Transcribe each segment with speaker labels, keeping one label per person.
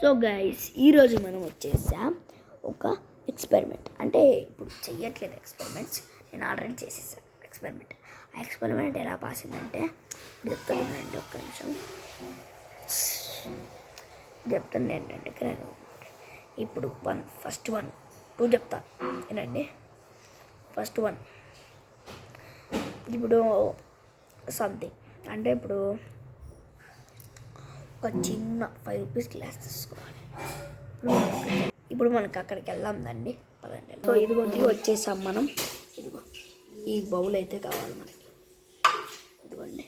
Speaker 1: So guys ఈరోజు మనం వచ్చేసాం ఒక ఎక్స్పెరిమెంట్. అంటే ఇప్పుడు చెయ్యట్లేదు ఎక్స్పెరిమెంట్స్, నేను ఆల్రెడీ చేసేసాను ఎక్స్పెరిమెంట్. ఆ ఎక్స్పెరిమెంట్ ఎలా పాసిందంటే చెప్తానండి, ఒక్క నిమిషం చెప్తాను ఏంటంటే, ఇప్పుడు ఫస్ట్ వన్ టూ చెప్తాను ఏంటండి. ఫస్ట్ వన్ ఇప్పుడు సంథింగ్ అంటే ఇప్పుడు ఒక చిన్న 5 రూపీస్ గ్లాస్ తీసుకోవాలి. ఇప్పుడు మనకి అక్కడికి వెళ్దాందండి, పదండి. సో ఇదిగోండి వచ్చేసాం మనం. ఇదిగో ఈ బౌల్ అయితే కావాలి మనకి, ఇదిగోండి.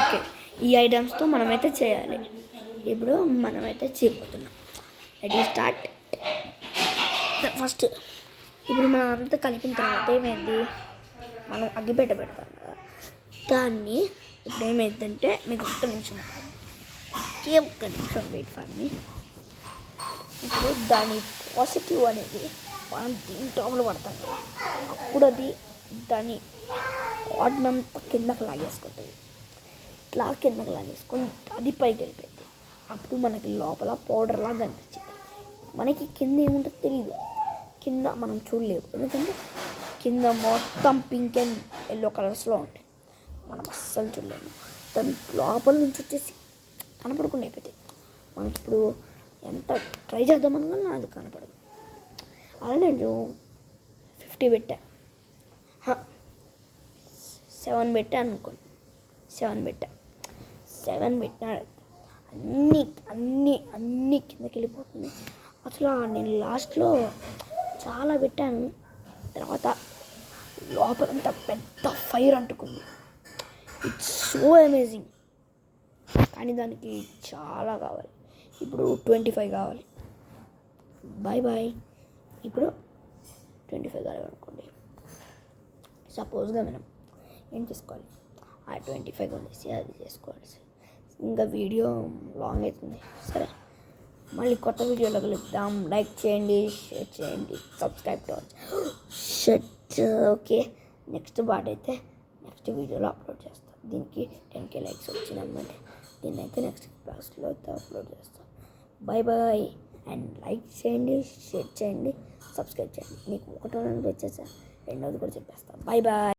Speaker 1: ఓకే, ఈ ఐటమ్స్తో మనమైతే చేయాలి. ఇప్పుడు మనమైతే చేయబోతున్నాం. Ready start. ఫస్ట్ ఇప్పుడు మనం అంతా కలిపిన తర్వాత ఏమైంది, మనం అగ్గిపెట్ట పెడతాం కదా, దాన్ని ఇప్పుడు ఏమైందంటే మీకు ఒక్క నిమిషం వెయిట్ ఫర్ మీ. ఇప్పుడు దాని పాజిటివ్ అనేది మనం దీని టాప్లో పడతాం కదా, అప్పుడు అది దాని ఆర్డనంతా కిందకి లాగేసుకుంటుంది. ఇట్లా కిందకి లాగేసుకొని అది పైకి వెళ్ళిపోయింది. అప్పుడు మనకి లోపల పౌడర్ లాగా కనిపించింది. మనకి కింద ఏముంటుందో తెలియదు, కింద మనం చూడలేవు, ఎందుకంటే కింద మొత్తం పింక్ అండ్ ఎల్లో కలర్స్లో ఉంటాయి, మనం అస్సలు చూడలేము. దాని లోపల నుంచి వచ్చేసి కనపడకుండా అయిపోతాయి. మనం ఇప్పుడు ఎంత ట్రై చేద్దామన్నా అది కనపడదు. అలా నేను 50 పెట్టా, 7 పెట్టా అనుకోండి, 7 పెట్టా అన్నీ అన్నీ అన్నీ కిందకి వెళ్ళిపోతుంది. అసలు నేను లాస్ట్లో చాలా పెట్టాను, తర్వాత లోపలంతా పెద్ద ఫైర్ అంటుకుంది. It's so amazing. కానీ దానికి చాలా కావాలి. ఇప్పుడు 25 కావాలి. బాయ్. ఇప్పుడు 25 కావాలి అనుకోండి. సపోజ్గా మనం ఏం చేసుకోవాలి, ఆ 25 కొనేసి అది చేసుకోవాలి. ఇంకా వీడియో లాంగ్ అవుతుంది. సరే, మళ్ళీ కొత్త వీడియోలో కలుద్దాం. లైక్ చేయండి, షేర్ చేయండి, subscribe to okay. Next part అయితే నెక్స్ట్ వీడియోలో అప్లోడ్ చేస్తాను. దీనికి 10K లైక్స్ వచ్చిందన్నమాట. దీన్ని అయితే నెక్స్ట్ క్లాస్లో అయితే అప్లోడ్ చేస్తాను. బాయ్. అండ్ లైక్ చేయండి, షేర్ చేయండి, సబ్స్క్రైబ్ చేయండి. మీకు ఒకటో వచ్చేసా, రెండోది కూడా చెప్పేస్తాను. బాయ్.